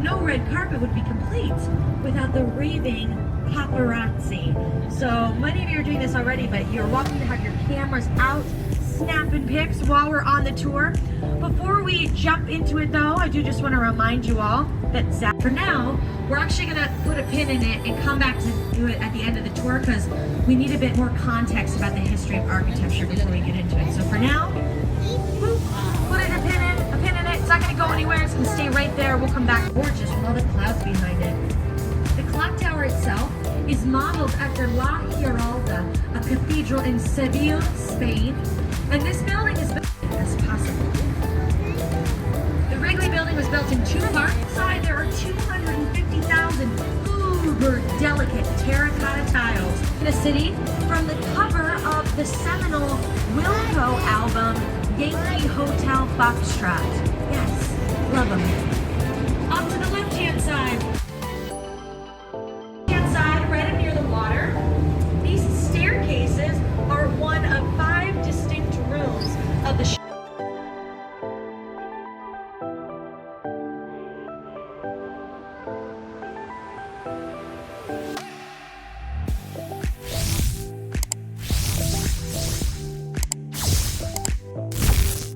no red carpet would be complete without the raving paparazzi. So many of you are doing this already, but you're welcome to have your cameras out, snapping pics while we're on the tour. Before we jump into it though, I do just want to remind you all that for now, we're actually going to put a pin in it and come back to do it at the end of the tour because we need a bit more context about the history of architecture before we get into it. So for now, whoop, put a pin in it. It's not going to go anywhere. It's going to stay right there. We'll come back gorgeous with all the clouds behind it. The clock tower itself is modeled after La Giralda, a cathedral in Seville, Spain. And this building is built as possible. The Wrigley building was built in two parts. Inside there are 250,000 uber delicate terracotta tiles in a city from the cover of the seminal Wilco album, Yankee Hotel Foxtrot. Yes, love them.